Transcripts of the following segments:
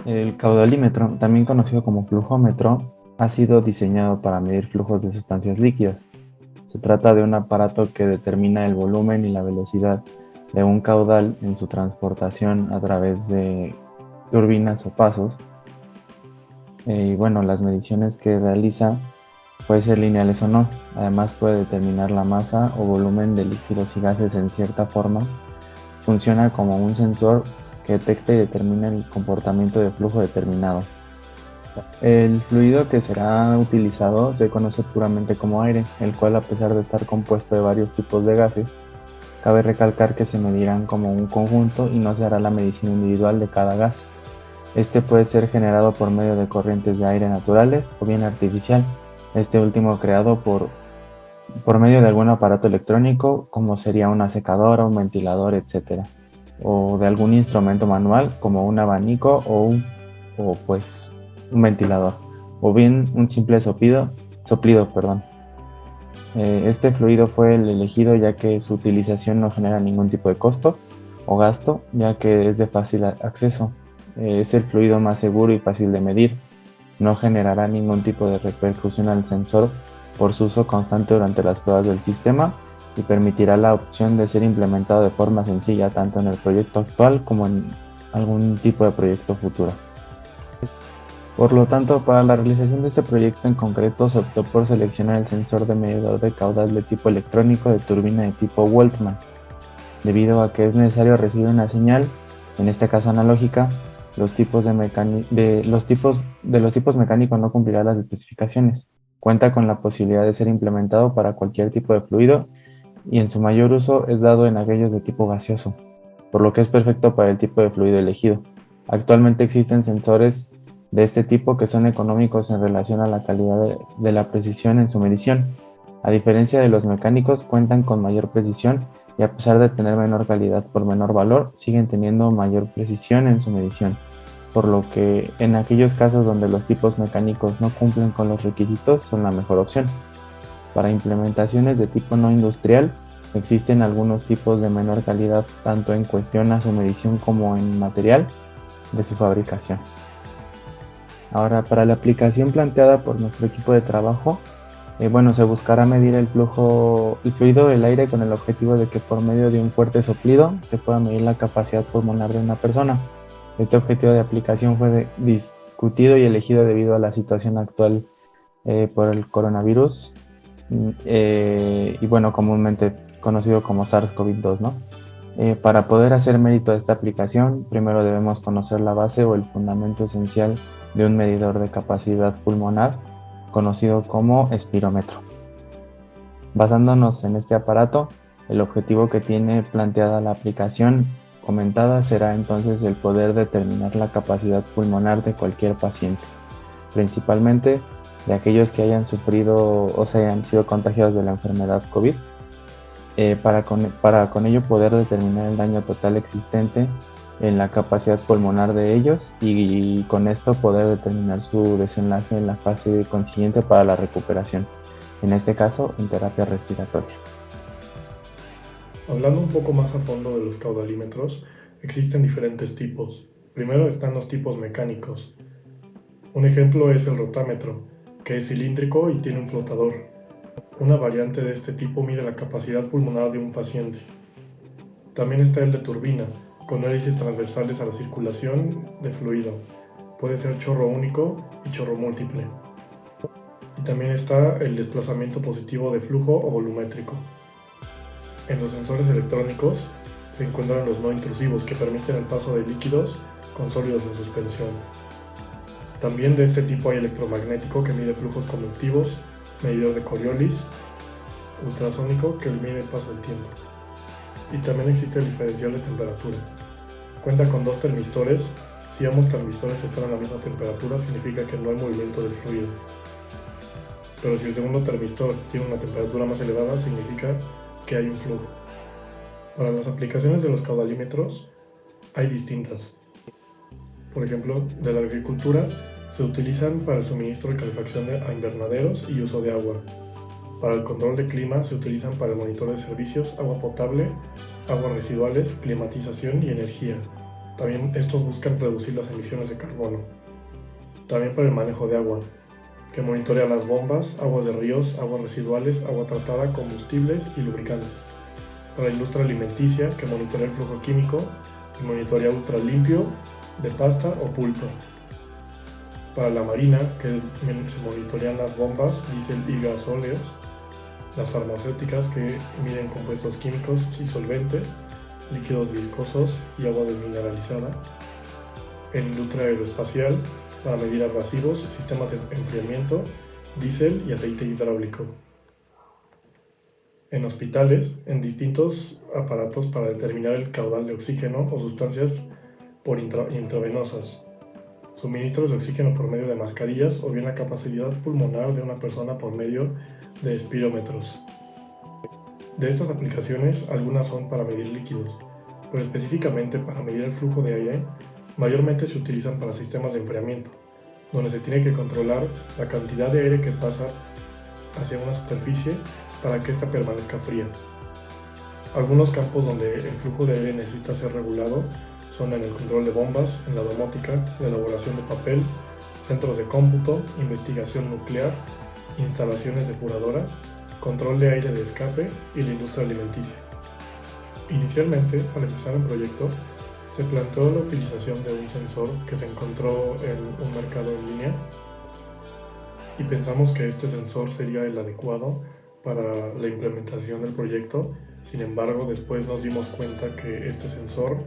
El caudalímetro, también conocido como flujómetro, ha sido diseñado para medir flujos de sustancias líquidas. Se trata de un aparato que determina el volumen y la velocidad de un caudal en su transportación a través de turbinas o pasos. Y bueno, las mediciones que realiza pueden ser lineales o no. Además puede determinar la masa o volumen de líquidos y gases en cierta forma. Funciona como un sensor que detecta y determina el comportamiento de flujo determinado. El fluido que será utilizado se conoce puramente como aire, el cual, a pesar de estar compuesto de varios tipos de gases, cabe recalcar que se medirán como un conjunto y no se hará la medición individual de cada gas. Este puede ser generado por medio de corrientes de aire naturales o bien artificial, este último creado por medio de algún aparato electrónico, como sería una secadora, un ventilador, etcétera, o de algún instrumento manual como un abanico o pues un ventilador, o bien un simple soplido, perdón. Este fluido fue el elegido ya que su utilización no genera ningún tipo de costo o gasto, ya que es de fácil acceso. Es el fluido más seguro y fácil de medir. No generará ningún tipo de repercusión al sensor por su uso constante durante las pruebas del sistema y permitirá la opción de ser implementado de forma sencilla tanto en el proyecto actual como en algún tipo de proyecto futuro. Por lo tanto, para la realización de este proyecto en concreto se optó por seleccionar el sensor de medidor de caudal de tipo electrónico de turbina de tipo Voltman, debido a que es necesario recibir una señal, en este caso analógica. Los tipos mecánicos no cumplirán las especificaciones. Cuenta con la posibilidad de ser implementado para cualquier tipo de fluido y en su mayor uso es dado en aquellos de tipo gaseoso, por lo que es perfecto para el tipo de fluido elegido. Actualmente existen sensores de este tipo que son económicos en relación a la calidad de la precisión en su medición. A diferencia de los mecánicos, cuentan con mayor precisión y a pesar de tener menor calidad por menor valor, siguen teniendo mayor precisión en su medición, por lo que en aquellos casos donde los tipos mecánicos no cumplen con los requisitos son la mejor opción. Para implementaciones de tipo no industrial, existen algunos tipos de menor calidad tanto en cuestión a su medición como en material de su fabricación. Ahora, para la aplicación planteada por nuestro equipo de trabajo, bueno, se buscará medir el fluido del aire con el objetivo de que por medio de un fuerte soplido se pueda medir la capacidad pulmonar de una persona. Este objetivo de aplicación fue discutido y elegido debido a la situación actual por el coronavirus y bueno, comúnmente conocido como SARS-CoV-2, ¿no? Para poder hacer mérito a esta aplicación, primero debemos conocer la base o el fundamento esencial de un medidor de capacidad pulmonar, conocido como espirómetro. Basándonos en este aparato, el objetivo que tiene planteada la aplicación comentada será entonces el poder determinar la capacidad pulmonar de cualquier paciente, principalmente de aquellos que hayan sufrido o se hayan sido contagiados de la enfermedad COVID, para con ello poder determinar el daño total existente en la capacidad pulmonar de ellos y con esto poder determinar su desenlace en la fase consiguiente para la recuperación, en este caso en terapia respiratoria. Hablando un poco más a fondo de los caudalímetros, existen diferentes tipos. Primero están los tipos mecánicos. Un ejemplo es el rotámetro, que es cilíndrico y tiene un flotador. Una variante de este tipo mide la capacidad pulmonar de un paciente. También está el de turbina, con hélices transversales a la circulación de fluido. Puede ser chorro único y chorro múltiple. Y también está el desplazamiento positivo de flujo o volumétrico. En los sensores electrónicos se encuentran los no intrusivos que permiten el paso de líquidos con sólidos en suspensión. También de este tipo hay electromagnético que mide flujos conductivos, medidor de Coriolis, ultrasónico que mide el paso del tiempo. Y también existe el diferencial de temperatura. Cuenta con dos termistores. Si ambos termistores están a la misma temperatura significa que no hay movimiento del fluido. Pero si el segundo termistor tiene una temperatura más elevada significa que hay un flujo. Para las aplicaciones de los caudalímetros hay distintas. Por ejemplo, de la agricultura se utilizan para el suministro de calefacción a invernaderos y uso de agua. Para el control de clima se utilizan para el monitor de servicios, agua potable, aguas residuales, climatización y energía. También estos buscan reducir las emisiones de carbono. También para el manejo de agua, que monitorea las bombas, aguas de ríos, aguas residuales, agua tratada, combustibles y lubricantes. Para la industria alimenticia, que monitorea el flujo químico y monitorea ultra limpio de pasta o pulpa. Para la marina, que se monitorean las bombas, diésel y gasóleos. Las farmacéuticas, que miden compuestos químicos y solventes, líquidos viscosos y agua desmineralizada. En industria aeroespacial, para medir abrasivos, sistemas de enfriamiento, diésel y aceite hidráulico. En hospitales, en distintos aparatos para determinar el caudal de oxígeno o sustancias intravenosas, suministros de oxígeno por medio de mascarillas o bien la capacidad pulmonar de una persona por medio de espirómetros. De estas aplicaciones, algunas son para medir líquidos, pero específicamente para medir el flujo de aire, mayormente se utilizan para sistemas de enfriamiento, donde se tiene que controlar la cantidad de aire que pasa hacia una superficie para que ésta permanezca fría. Algunos campos donde el flujo de aire necesita ser regulado son en el control de bombas, en la domótica, la elaboración de papel, centros de cómputo, investigación nuclear, instalaciones depuradoras, control de aire de escape y la industria alimenticia. Inicialmente, al empezar el proyecto, se planteó la utilización de un sensor que se encontró en un mercado en línea y pensamos que este sensor sería el adecuado para la implementación del proyecto. Sin embargo, después nos dimos cuenta que este sensor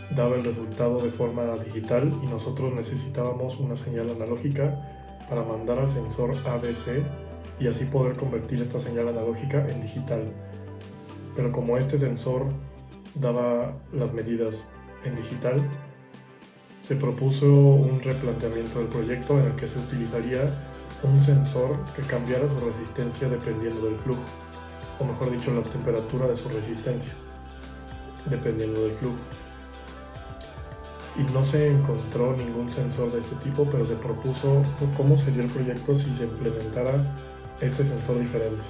daba el resultado de forma digital y nosotros necesitábamos una señal analógica para mandar al sensor ADC y así poder convertir esta señal analógica en digital. Pero como este sensor daba las medidas en digital, se propuso un replanteamiento del proyecto en el que se utilizaría un sensor que cambiara su resistencia dependiendo del flujo, o mejor dicho, la temperatura de su resistencia, dependiendo del flujo. Y no se encontró ningún sensor de este tipo, pero se propuso cómo sería el proyecto si se implementara este sensor diferente.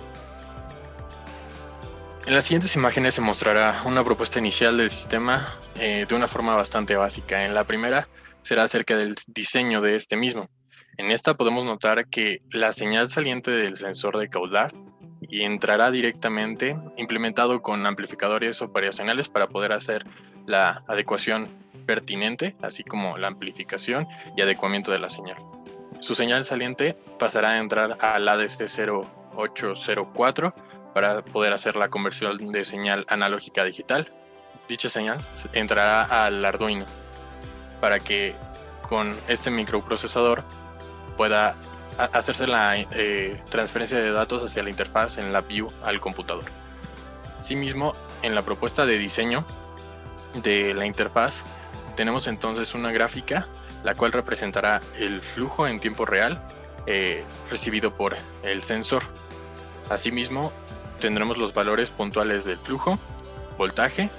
En las siguientes imágenes se mostrará una propuesta inicial del sistema de una forma bastante básica. En la primera será acerca del diseño de este mismo. En esta podemos notar que la señal saliente del sensor de caudal y entrará directamente implementado con amplificadores operacionales para poder hacer la adecuación pertinente, así como la amplificación y adecuamiento de la señal. Su señal saliente pasará a entrar al ADC 0804 para poder hacer la conversión de señal analógica a digital. Dicha señal entrará al Arduino para que con este microprocesador pueda hacerse la transferencia de datos hacia la interfaz en LabVIEW al computador. Asimismo, en la propuesta de diseño de la interfaz tenemos entonces una gráfica la cual representará el flujo en tiempo real recibido por el sensor. Asimismo, tendremos los valores puntuales del flujo, voltaje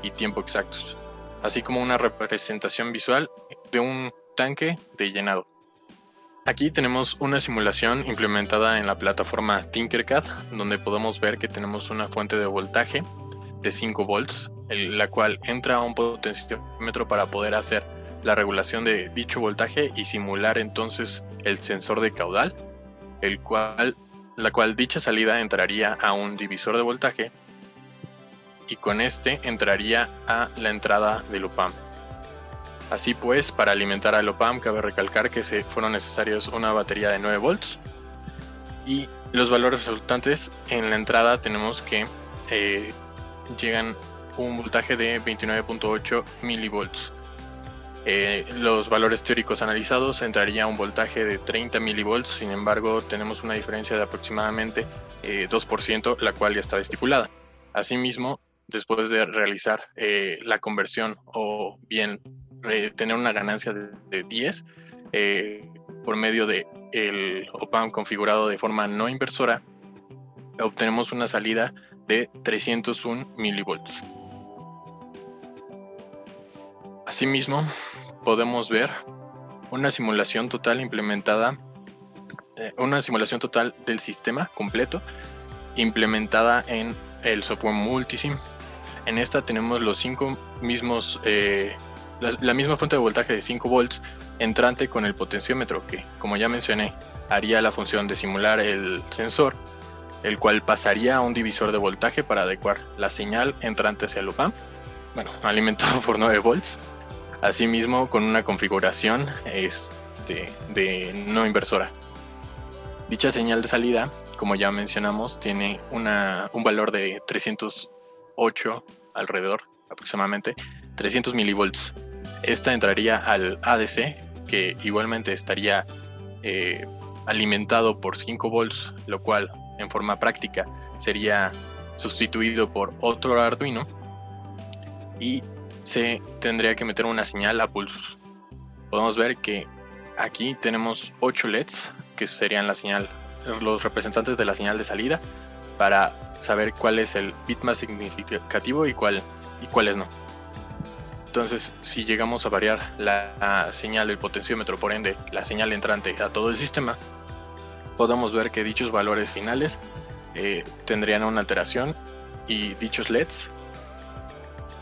y tiempo exactos, así como una representación visual de un tanque de llenado. Aquí tenemos una simulación implementada en la plataforma Tinkercad, donde podemos ver que tenemos una fuente de voltaje de 5 volts, la cual entra a un potenciómetro para poder hacer la regulación de dicho voltaje y simular entonces el sensor de caudal, la cual dicha salida entraría a un divisor de voltaje y con este entraría a la entrada del OPAMP. Así pues, para alimentar al OPAMP cabe recalcar que fueron necesarios una batería de 9 volts y los valores resultantes en la entrada tenemos que llegan un voltaje de 29.8 milivolts. Los valores teóricos analizados entraría un voltaje de 30 milivolts, sin embargo tenemos una diferencia de aproximadamente 2%, la cual ya estaba estipulada. Asimismo, después de realizar la conversión o bien tener una ganancia de 10 por medio de el OPAMP configurado de forma no inversora, obtenemos una salida de 301 milivolts. Asimismo, podemos ver una simulación total implementada, una simulación total del sistema completo implementada en el software Multisim. En esta tenemos los 5 mismos la misma fuente de voltaje de 5 volts entrante con el potenciómetro que, como ya mencioné, haría la función de simular el sensor, el cual pasaría a un divisor de voltaje para adecuar la señal entrante hacia el op-amp, alimentado por 9 volts, asimismo con una configuración de no inversora. Dicha señal de salida, como ya mencionamos, tiene un valor de 308 alrededor, aproximadamente 300 milivolts. Esta entraría al ADC, que igualmente estaría alimentado por 5 volts, lo cual en forma práctica sería sustituido por otro Arduino y se tendría que meter una señal a pulsos. Podemos ver que aquí tenemos 8 LEDs, que serían los representantes de la señal de salida, para saber cuál es el bit más significativo y cuáles no. Entonces, si llegamos a variar la señal del potenciómetro, por ende la señal entrante a todo el sistema, podemos ver que dichos valores finales tendrían una alteración y dichos LEDs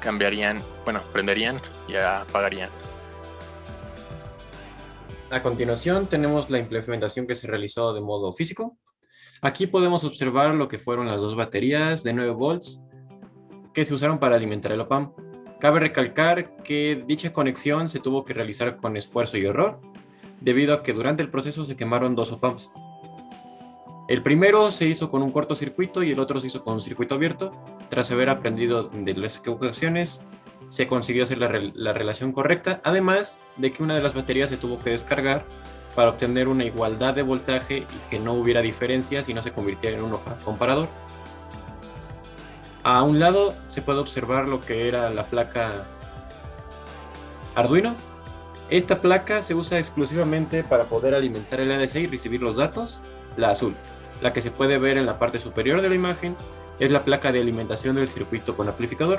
prenderían y apagarían. A continuación tenemos la implementación que se realizó de modo físico. Aquí podemos observar lo que fueron las dos baterías de 9 volts que se usaron para alimentar el op-amp. Cabe recalcar que dicha conexión se tuvo que realizar con esfuerzo y error, debido a que durante el proceso se quemaron dos op-amps. El primero se hizo con un cortocircuito y el otro se hizo con un circuito abierto. Tras haber aprendido de las equivocaciones, se consiguió hacer la relación correcta, además de que una de las baterías se tuvo que descargar para obtener una igualdad de voltaje y que no hubiera diferencias y no se convirtiera en un comparador. A un lado se puede observar lo que era la placa Arduino. Esta placa se usa exclusivamente para poder alimentar el ADC y recibir los datos. La azul, la que se puede ver en la parte superior de la imagen, es la placa de alimentación del circuito con amplificador.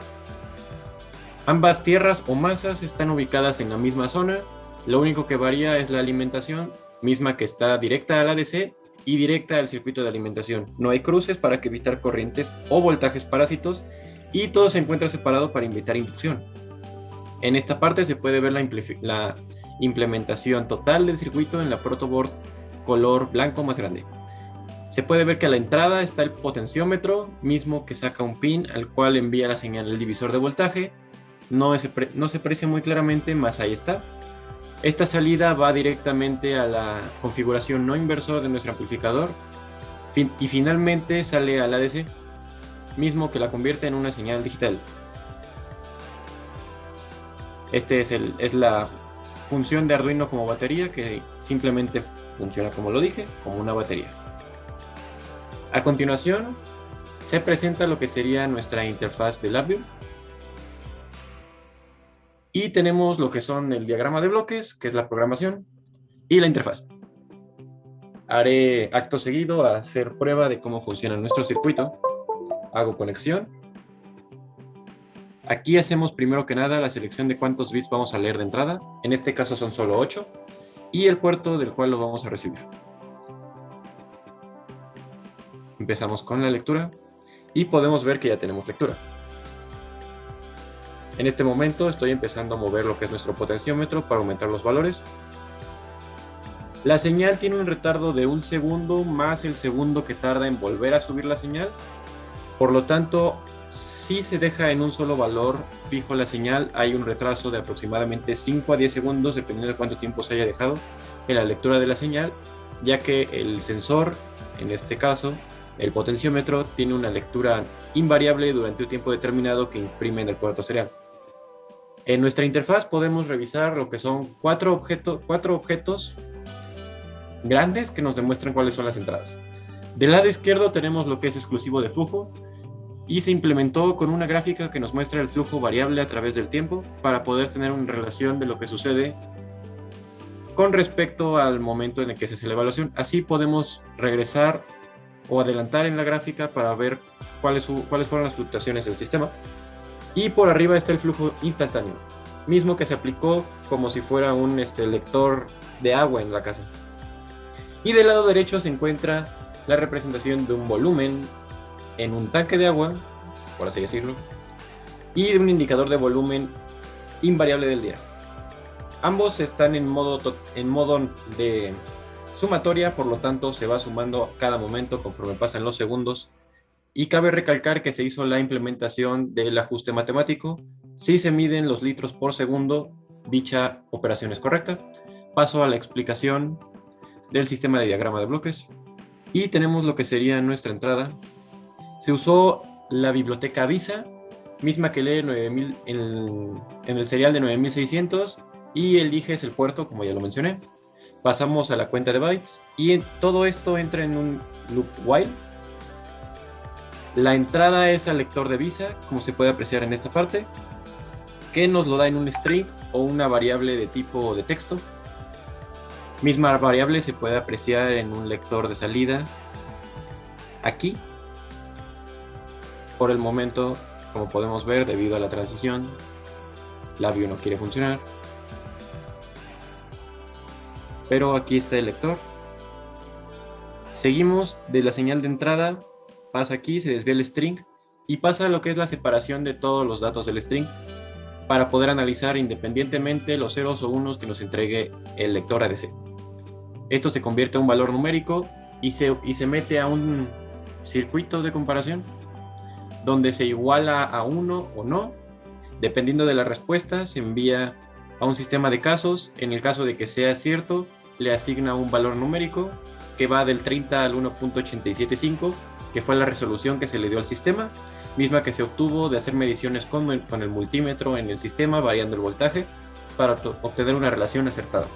Ambas tierras o masas están ubicadas en la misma zona, lo único que varía es la alimentación, misma que está directa al ADC y directa al circuito de alimentación. No hay cruces para evitar corrientes o voltajes parásitos y todo se encuentra separado para evitar inducción. En esta parte se puede ver la implementación total del circuito en la protoboard color blanco más grande. Se puede ver que a la entrada está el potenciómetro, mismo que saca un pin al cual envía la señal del divisor de voltaje. No se aprecia muy claramente, más ahí está. Esta salida va directamente a la configuración no inversor de nuestro amplificador y finalmente sale al ADC, mismo que la convierte en una señal digital. Es la función de Arduino como batería, que simplemente funciona, como lo dije, como una batería. A continuación se presenta lo que sería nuestra interfaz de LabVIEW. Y tenemos lo que son el diagrama de bloques, que es la programación, y la interfaz. Haré acto seguido a hacer prueba de cómo funciona nuestro circuito. Hago conexión. Aquí hacemos primero que nada la selección de cuántos bits vamos a leer de entrada. En este caso son solo 8. Y el puerto del cual lo vamos a recibir. Empezamos con la lectura. Y podemos ver que ya tenemos lectura. En este momento estoy empezando a mover lo que es nuestro potenciómetro para aumentar los valores. La señal tiene un retardo de 1 segundo más el segundo que tarda en volver a subir la señal. Por lo tanto, si se deja en un solo valor fijo la señal, hay un retraso de aproximadamente 5 a 10 segundos, dependiendo de cuánto tiempo se haya dejado en la lectura de la señal, ya que el sensor, en este caso, el potenciómetro, tiene una lectura invariable durante un tiempo determinado que imprime en el puerto serial. En nuestra interfaz podemos revisar lo que son cuatro objetos grandes que nos demuestran cuáles son las entradas. Del lado izquierdo tenemos lo que es exclusivo de flujo y se implementó con una gráfica que nos muestra el flujo variable a través del tiempo para poder tener una relación de lo que sucede con respecto al momento en el que se hace la evaluación. Así podemos regresar o adelantar en la gráfica para ver cuáles fueron las fluctuaciones del sistema. Y por arriba está el flujo instantáneo, mismo que se aplicó como si fuera un lector de agua en la casa. Y del lado derecho se encuentra la representación de un volumen en un tanque de agua, por así decirlo, y de un indicador de volumen invariable del día. Ambos están en modo de sumatoria, por lo tanto se va sumando a cada momento conforme pasan los segundos. Y cabe recalcar que se hizo la implementación del ajuste matemático. Si se miden los litros por segundo, dicha operación es correcta. Paso a la explicación del sistema de diagrama de bloques. Y tenemos lo que sería nuestra entrada. Se usó la biblioteca Visa, misma que lee 9000 en el serial de 9600, y elige el puerto, como ya lo mencioné. Pasamos a la cuenta de bytes y todo esto entra en un loop while. La entrada es al lector de Visa, como se puede apreciar en esta parte, que nos lo da en un string o una variable de tipo de texto. Misma variable se puede apreciar en un lector de salida aquí. Por el momento, como podemos ver, debido a la transición, la view no quiere funcionar. Pero aquí está el lector. Seguimos de la señal de entrada, pasa aquí, se desvía el string y pasa a lo que es la separación de todos los datos del string para poder analizar independientemente los ceros o unos que nos entregue el lector ADC. Esto se convierte en un valor numérico y se mete a un circuito de comparación donde se iguala a 1 o no. Dependiendo de la respuesta, se envía a un sistema de casos. En el caso de que sea cierto, le asigna un valor numérico que va del 30 al 1.875, que fue la resolución que se le dio al sistema, misma que se obtuvo de hacer mediciones con el multímetro en el sistema, variando el voltaje, para obtener una relación acertada.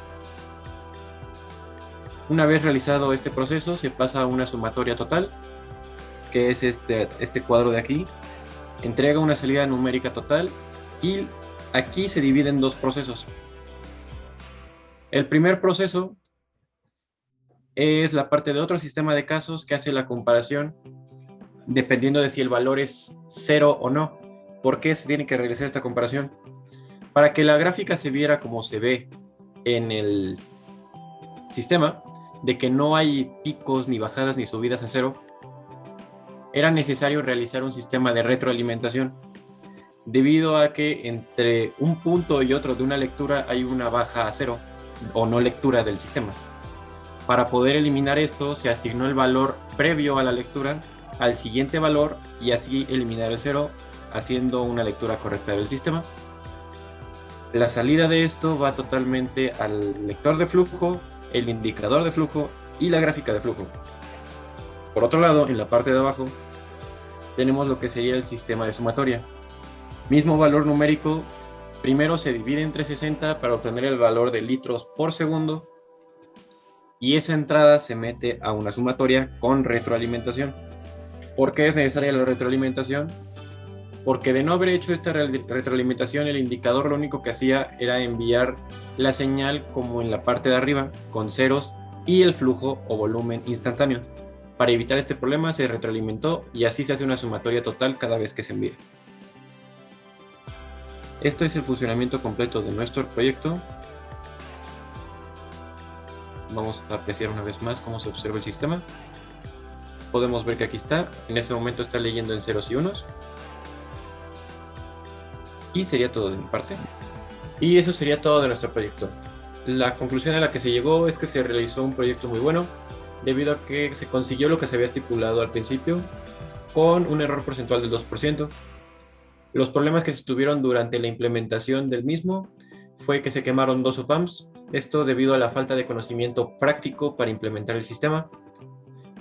Una vez realizado este proceso, se pasa a una sumatoria total, que es este cuadro de aquí. Entrega una salida numérica total y aquí se divide en dos procesos. El primer proceso es la parte de otro sistema de casos que hace la comparación dependiendo de si el valor es 0 o no. ¿Por qué se tiene que realizar esta comparación? Para que la gráfica se viera como se ve en el sistema, de que no hay picos ni bajadas ni subidas a 0, era necesario realizar un sistema de retroalimentación, debido a que entre un punto y otro de una lectura hay una baja a 0 o no lectura del sistema. Para poder eliminar esto, se asignó el valor previo a la lectura al siguiente valor y así eliminar el 0, haciendo una lectura correcta del sistema. La salida de esto va totalmente al lector de flujo, el indicador de flujo y la gráfica de flujo. Por otro lado, en la parte de abajo, tenemos lo que sería el sistema de sumatoria. Mismo valor numérico, primero se divide entre 60 para obtener el valor de litros por segundo, y esa entrada se mete a una sumatoria con retroalimentación. ¿Por qué es necesaria la retroalimentación? Porque de no haber hecho esta retroalimentación, el indicador lo único que hacía era enviar la señal como en la parte de arriba, con ceros y el flujo o volumen instantáneo. Para evitar este problema se retroalimentó y así se hace una sumatoria total cada vez que se envíe. Esto es el funcionamiento completo de nuestro proyecto. Vamos a apreciar una vez más cómo se observa el sistema. Podemos ver que aquí está, en este momento está leyendo en ceros y unos. Y sería todo de mi parte. Y eso sería todo de nuestro proyecto. La conclusión a la que se llegó es que se realizó un proyecto muy bueno, debido a que se consiguió lo que se había estipulado al principio, con un error porcentual del 2%. Los problemas que se tuvieron durante la implementación del mismo fue que se quemaron 2 op-amps, esto debido a la falta de conocimiento práctico para implementar el sistema.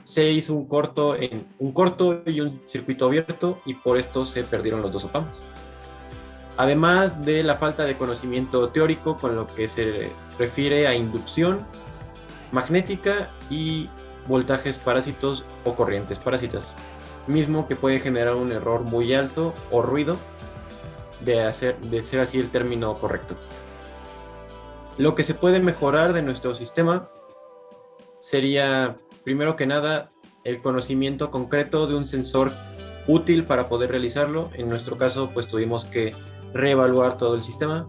Se hizo un corto y un circuito abierto y por esto se perdieron los 2 op-amps. Además de la falta de conocimiento teórico con lo que se refiere a inducción magnética y voltajes parásitos o corrientes parásitas, mismo que puede generar un error muy alto o ruido, de ser así el término correcto. Lo que se puede mejorar de nuestro sistema sería, primero que nada, el conocimiento concreto de un sensor útil para poder realizarlo. En nuestro caso, pues tuvimos que reevaluar todo el sistema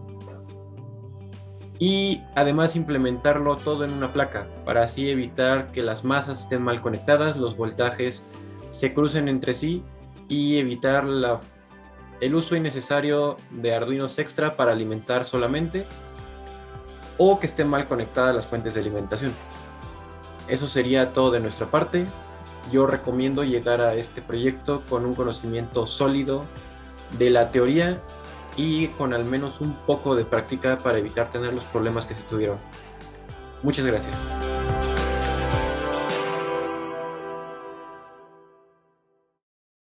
y además implementarlo todo en una placa para así evitar que las masas estén mal conectadas, los voltajes se crucen entre sí y evitar el uso innecesario de Arduinos extra para alimentar solamente. o que estén mal conectadas las fuentes de alimentación. Eso sería todo de nuestra parte. Yo recomiendo llegar a este proyecto con un conocimiento sólido de la teoría y con al menos un poco de práctica para evitar tener los problemas que se tuvieron. Muchas gracias.